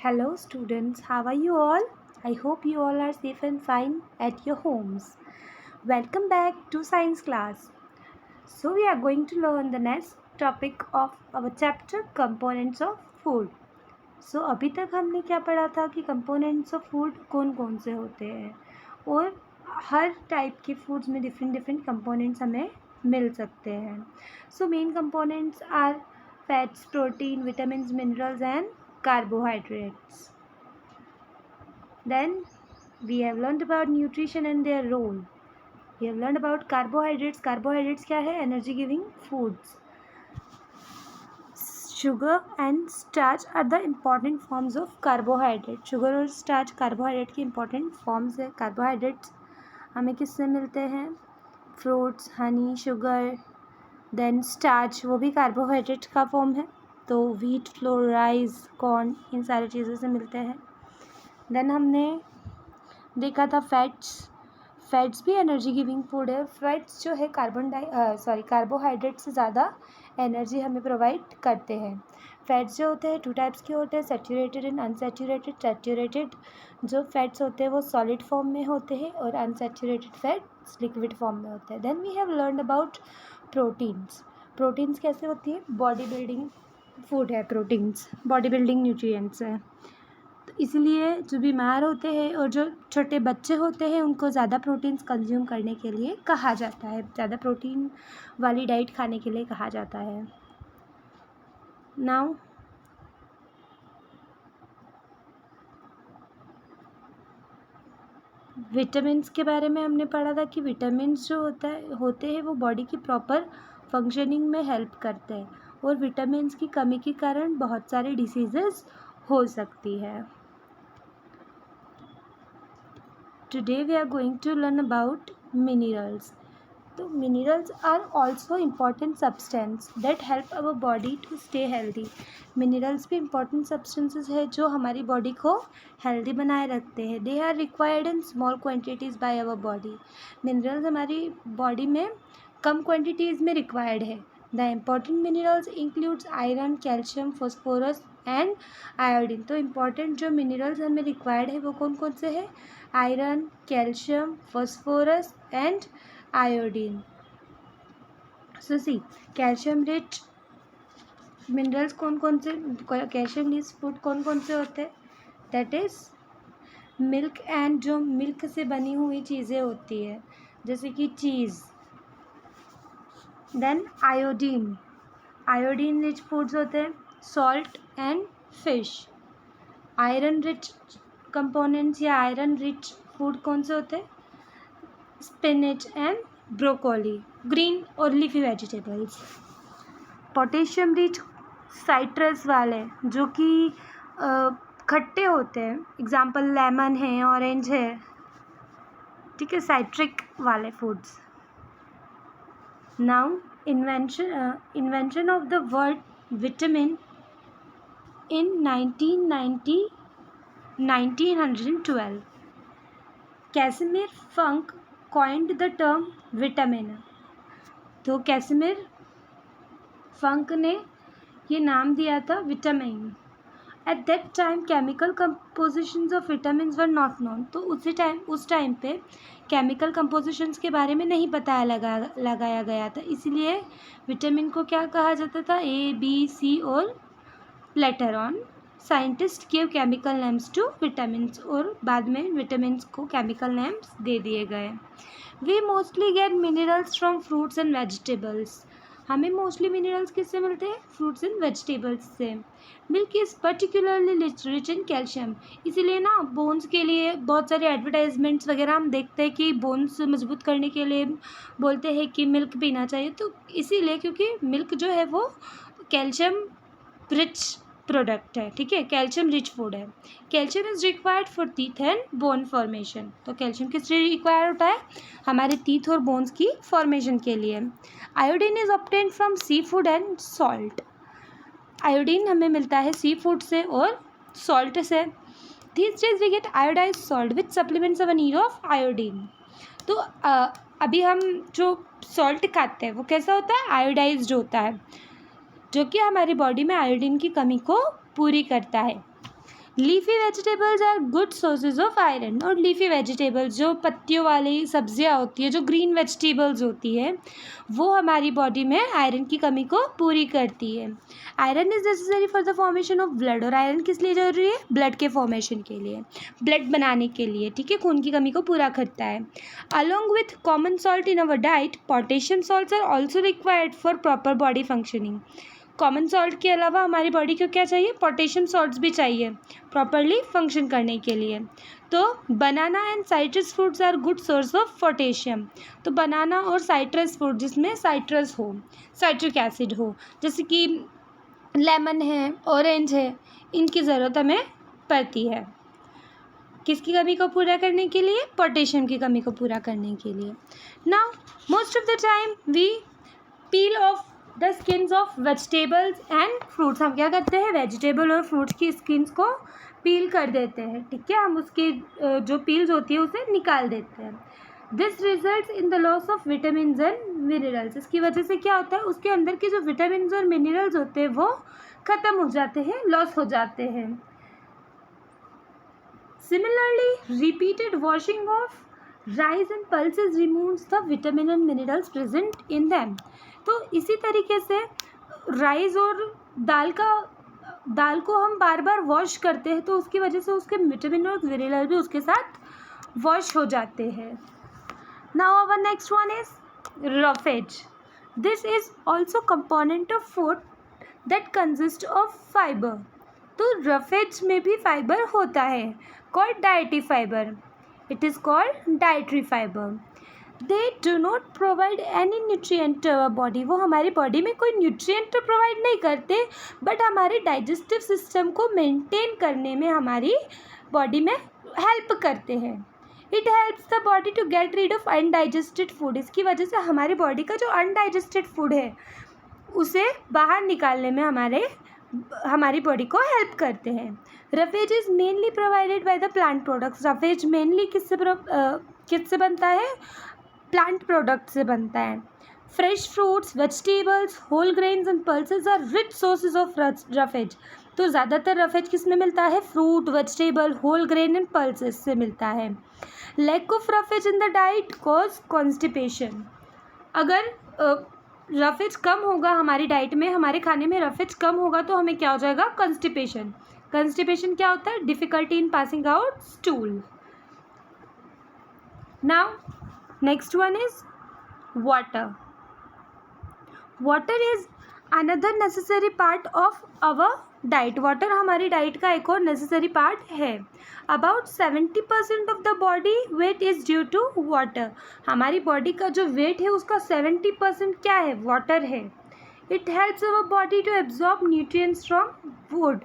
Hello students, how are you all? I hope you all are safe and fine at your homes. Welcome back to science class. So we are going to learn the next topic of our chapter components of food. So अभी तक हमने क्या पढ़ा था कि components of food कौन कौन से होते हैं और हर टाइप के फूड्स में डिफरेंट कंपोनेंट्स हमें मिल सकते हैं. So main components are fats, protein, vitamins, minerals and carbohydrates. Then we have learned about nutrition and their role. We have learned about carbohydrates. Carbohydrates क्या है? Energy giving foods. Sugar and starch are the important forms of carbohydrate. Sugar और starch carbohydrate की important forms है. Carbohydrates हमें किससे मिलते हैं? Fruits, honey, sugar. Then starch वो भी carbohydrate का form है. तो wheat, flour, rice, corn इन सारी चीज़ों से मिलते हैं. Then हमने देखा था फैट्स भी एनर्जी गिविंग फूड है. फैट्स जो है कार्बोहाइड्रेट से ज़्यादा एनर्जी हमें प्रोवाइड करते हैं. फैट्स जो होते हैं टू टाइप्स के होते हैं, सैचुरेटेड एंड अनसैचुरेटेड. सैचुरेटेड जो फैट्स होते हैं वो सॉलिड फॉर्म में होते हैं और अनसैचुरेटेड फैट्स लिक्विड फॉर्म में होते हैं. Then we have learn about proteins कैसे होती है? बॉडी बिल्डिंग फूड है. प्रोटीन्स बॉडी बिल्डिंग न्यूट्रिएंट्स है. तो इसलिए जो बीमार होते हैं और जो छोटे बच्चे होते हैं उनको ज़्यादा प्रोटीन्स कंज्यूम करने के लिए कहा जाता है, ज़्यादा प्रोटीन वाली डाइट खाने के लिए कहा जाता है. नाउ विटामिन्स के बारे में हमने पढ़ा था कि विटामिन्स जो होते हैं वो बॉडी की प्रॉपर फंक्शनिंग में हेल्प करते हैं और विटामिन्स की कमी के कारण बहुत सारे डिसीजेस हो सकती है. Today we are going to learn about minerals. So minerals are also important substance that help our body to stay healthy. Minerals भी important substances है जो हमारी body को healthy बनाए रखते हैं. They are required in small quantities by our body. Minerals हमारी body में कम quantities में required है. The important minerals includes iron, calcium, phosphorus and iodine. तो important जो minerals हमें required है वो कौन कौन से है? Iron, calcium, phosphorus and iodine. So see calcium rich minerals कौन कौन से, कैल्शियम रिच फूड कौन कौन से होते हैं? दैट इज़ मिल्क एंड जो मिल्क से बनी हुई चीज़ें होती है जैसे कि चीज़. देन आयोडीन रिच फूड्स होते हैं salt and fish. Iron rich components या आयरन रिच फूड कौन से होते हैं? स्पिनच एंड ब्रोकोली, ग्रीन और leafy vegetables. Potassium rich citrus वाले जो कि खट्टे होते हैं, एग्जाम्पल लेमन है, ऑरेंज है, ठीक है, साइट्रिक वाले foods. Now invention of the word vitamin in 1912. Casimir Funk coined the term vitamin. तो कैसिमिर फंक ने ये नाम दिया था vitamin. At that time chemical compositions of vitamins were not known. तो उस टाइम पे केमिकल कंपोजिशंस के बारे में नहीं पता लगाया गया था, इसलिए विटामिन को क्या कहा जाता था? ABC और later on scientist give chemical names to vitamins और बाद में विटामिन्स को केमिकल नेम्स दे दिए गए. We mostly get minerals from fruits and vegetables. हमें मोस्टली मिनरल्स किससे मिलते हैं? फ्रूट्स एंड वेजिटेबल्स से. Milk is particularly rich in calcium. इसीलिए ना बोन्स के लिए बहुत सारे एडवर्टाइजमेंट्स वगैरह हम देखते हैं कि बोन्स मजबूत करने के लिए बोलते हैं कि मिल्क पीना चाहिए. तो इसीलिए क्योंकि मिल्क जो है वो कैल्शियम रिच प्रोडक्ट है, ठीक है, कैल्शियम रिच फूड है. Calcium is required for teeth and bone formation. तो कैल्शियम किस लिए रिक्वायर होता है? हमारे टीथ और बोन्स की फॉर्मेशन के लिए. Iodine is obtained from sea food and salt. Iodine हमें मिलता है सी फूड से और सॉल्ट से. These days we get iodized salt which supplements our need of iodine. तो अभी हम जो सॉल्ट खाते हैं वो कैसा होता है? आयोडाइज्ड होता है, जो कि हमारी बॉडी में आयोडीन की कमी को पूरी करता है. Leafy vegetables are good sources of iron. और लीफी वेजिटेबल्स जो पत्तियों वाली सब्जियां होती है, जो ग्रीन वेजिटेबल्स होती है, वो हमारी बॉडी में आयरन की कमी को पूरी करती है। Iron is necessary for the formation of blood. और आयरन किस लिए जरूरी है? ब्लड के फॉर्मेशन के लिए, ब्लड बनाने के लिए, ठीक है, खून की कमी को पूरा करता है। Along with common salt in our diet, potassium salts are also required for proper body functioning. Common salt के अलावा हमारी बॉडी को क्या चाहिए? पोटेशियम सॉल्ट्स भी चाहिए प्रॉपरली फंक्शन करने के लिए। तो banana and citrus fruits are good source of potassium. तो बनाना और साइट्रस फ्रूट जिसमें साइट्रस हो, साइट्रिक एसिड हो, जैसे कि लेमन है, ऑरेंज है, इनकी ज़रूरत हमें पड़ती है किसकी कमी को पूरा करने के लिए? पोटेशियम की कमी को पूरा करने के लिए। Now most of the time we peel off the skins of vegetables and fruits. हम क्या करते हैं? वेजिटेबल और फ्रूट्स की स्किन्स को पील कर देते हैं, ठीक है, हम उसकी जो पील्स होती है उसे निकाल देते हैं। This result in the loss of vitamin and minerals. इसकी वजह से क्या होता है? उसके अंदर के जो विटामिन और मिनरल्स होते हैं वो ख़त्म हो जाते हैं, लॉस हो जाते हैं। Similarly repeated washing of rice and pulses removes the vitamin and minerals present in them. तो इसी तरीके से राइस और दाल को हम बार बार वॉश करते हैं, तो उसकी वजह से उसके विटामिन और मिनरल भी उसके साथ वॉश हो जाते हैं। Now our next one is roughage. This is also component of food that consist of fibre. तो रफेज में भी फाइबर होता है, called dietary fibre. It is called dietary fibre. They do not provide any nutrient to our body. वो हमारी body में कोई nutrient तो प्रोवाइड नहीं करते, बट हमारे डाइजेस्टिव सिस्टम को मेंटेन करने में हमारी बॉडी में हेल्प करते हैं। It helps the body to get rid of undigested food. इसकी वजह से हमारी बॉडी का जो अनडाइजेस्टेड फूड है उसे बाहर निकालने में हमारी बॉडी को हेल्प करते हैं। Roughage is mainly provided by the plant products. Roughage mainly किससे बनता है? प्लांट प्रोडक्ट से बनता है। Fresh fruits, vegetables, whole grains and pulses are rich sources of roughage. तो ज़्यादातर रफेज किस में मिलता है? Fruit, vegetable, whole grain and pulses से मिलता है। Lack of roughage in the diet cause constipation. अगर रफेज कम होगा हमारी डाइट में, हमारे खाने में रफेज कम होगा तो हमें क्या हो जाएगा? कॉन्स्टिपेशन। कॉन्स्टिपेशन क्या होता है? Difficulty in passing out stool. Now next one is water. Water is another necessary part of our diet. Water हमारी डाइट का एक और नेसेसरी पार्ट है। About 70% of the body weight is due to water. हमारी body का जो wait है उसका 70% क्या है? वाटर है। It helps our body to absorb nutrients from food.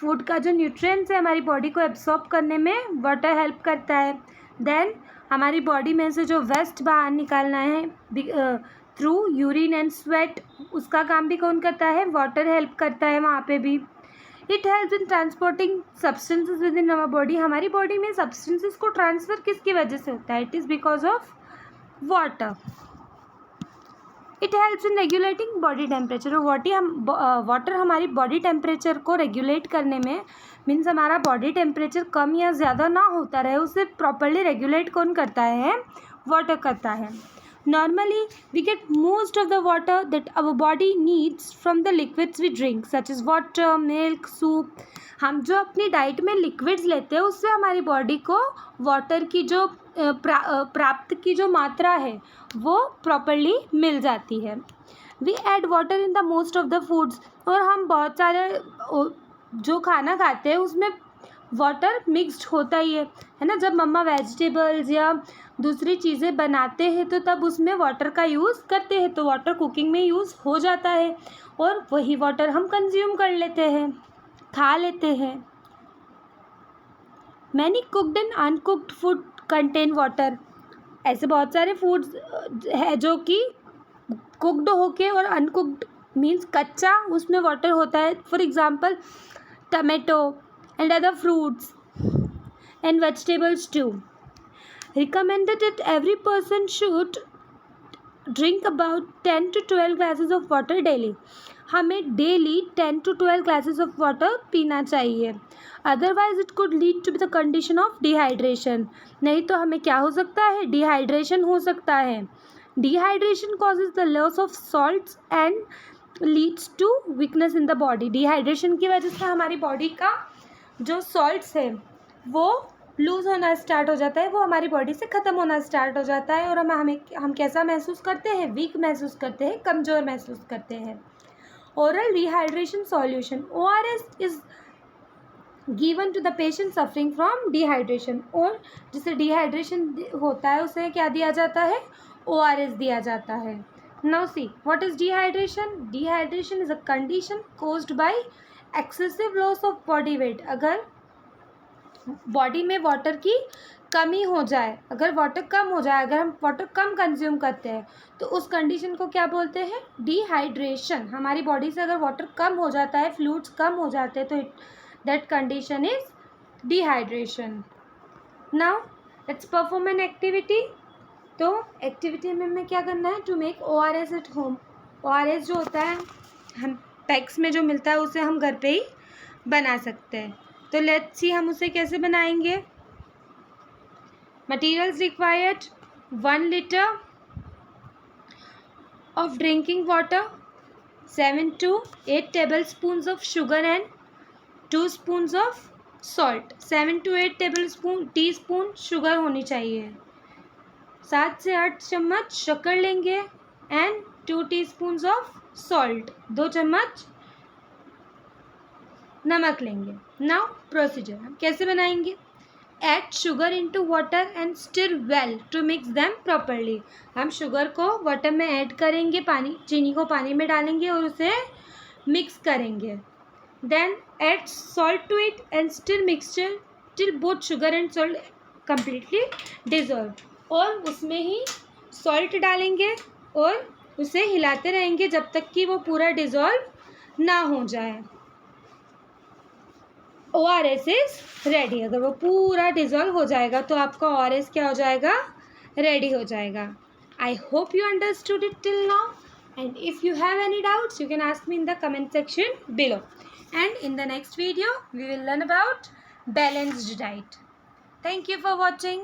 Food का जो न्यूट्रिएंट्स है हमारी बॉडी को एब्जॉर्ब करने में वाटर हेल्प करता है। देन हमारी बॉडी में से जो वेस्ट बाहर निकालना है थ्रू यूरिन एंड स्वेट, उसका काम भी कौन करता है? वाटर हेल्प करता है वहाँ पे भी। It helps in transporting substances within our आवर बॉडी। हमारी बॉडी में सब्सटेंसेस को ट्रांसफ़र किसकी वजह से होता है? It is because of water. It helps in regulating body temperature. Water हमारी बॉडी टेम्परेचर को रेगुलेट करने में, मीन्स हमारा बॉडी टेम्परेचर कम या ज़्यादा ना होता रहे, उसे प्रॉपरली रेगुलेट कौन करता है? वाटर करता है। Normally we get most of the water that our body needs from the liquids we drink such is water, milk, soup. हम जो अपनी डाइट में लिक्विड्स लेते हैं उससे हमारी बॉडी को वाटर की जो प्राप्त की जो मात्रा है वो प्रॉपरली मिल जाती है। We add water in the most of the foods. और हम बहुत सारे जो खाना खाते हैं उसमें वाटर मिक्स्ड होता ही है ना। जब मम्मा वेजिटेबल्स या दूसरी चीज़ें बनाते हैं तो तब उसमें वाटर का यूज़ करते हैं, तो वाटर कुकिंग में यूज़ हो जाता है और वही वाटर हम कंज्यूम कर लेते हैं, खा लेते हैं। Many cooked and uncooked food contain water. ऐसे बहुत सारे फूड्स है जो कि कुकड होके और अनकुकड मीन्स कच्चा, उसमें वाटर होता है। For example tomato and other fruits and vegetables too. Recommended that every person should drink about 10 to 12 glasses of water daily. हमें daily 10 to 12 glasses of water पीना चाहिए, otherwise it could lead to the condition of dehydration. नहीं तो हमें क्या हो सकता है, डिहाइड्रेशन हो सकता है। Dehydration causes the loss of salts and leads to weakness in the body. Dehydration की वजह से हमारी बॉडी का जो सॉल्ट्स है वो लूज़ होना स्टार्ट हो जाता है, वो हमारी बॉडी से ख़त्म होना स्टार्ट हो जाता है, और हम कैसा महसूस करते हैं, वीक महसूस करते हैं, कमज़ोर महसूस करते हैं। Oral dehydration solution ORS is given to the patient suffering from dehydration. और जिसे डिहाइड्रेशन होता है उसे क्या दिया जाता है, ORS दिया जाता है। Now see what is dehydration. Dehydration is a condition caused by excessive loss of body weight. अगर बॉडी में वाटर की कमी हो जाए, अगर वाटर कम हो जाए, अगर हम वाटर कम कंज्यूम करते हैं तो उस कंडीशन को क्या बोलते हैं, डिहाइड्रेशन। हमारी बॉडी से अगर वाटर कम हो जाता है, फ्लूइड्स कम हो जाते हैं, तो that condition is dehydration. Now let's perform an activity. Activity एक्टिविटी में हमें क्या करना है, to make ORS at home. ORS जो होता है हम पैक्स में जो मिलता है उसे हम घर पे ही बना सकते हैं। तो लेट्स सी हम उसे कैसे बनाएंगे। Materials required 1 liter of drinking water, 7 to 8 tablespoons of sugar and 2 spoons of salt। 7 to 8 teaspoon sugar होनी चाहिए, 7 से 8 चम्मच शक्कर लेंगे एंड 2 टीस्पून्स ऑफ सॉल्ट, 2 चम्मच नमक लेंगे। नाउ प्रोसीजर हम कैसे बनाएंगे। Add sugar into water and stir well to mix them properly. हम शुगर को वाटर में ऐड करेंगे, चीनी को पानी में डालेंगे और उसे मिक्स करेंगे। Then add salt to it and stir mixture till both sugar and salt completely dissolve. और उसमें ही सॉल्ट डालेंगे और उसे हिलाते रहेंगे जब तक कि वो पूरा डिजॉल्व ना हो जाए। ORS is ready. अगर वो पूरा डिजॉल्व हो जाएगा तो आपका ORS क्या हो जाएगा, रेडी हो जाएगा। I hope you understood it till now, and if you have any doubts you can ask me in the comment section below, and in the next video we will learn about balanced diet. Thank you for watching.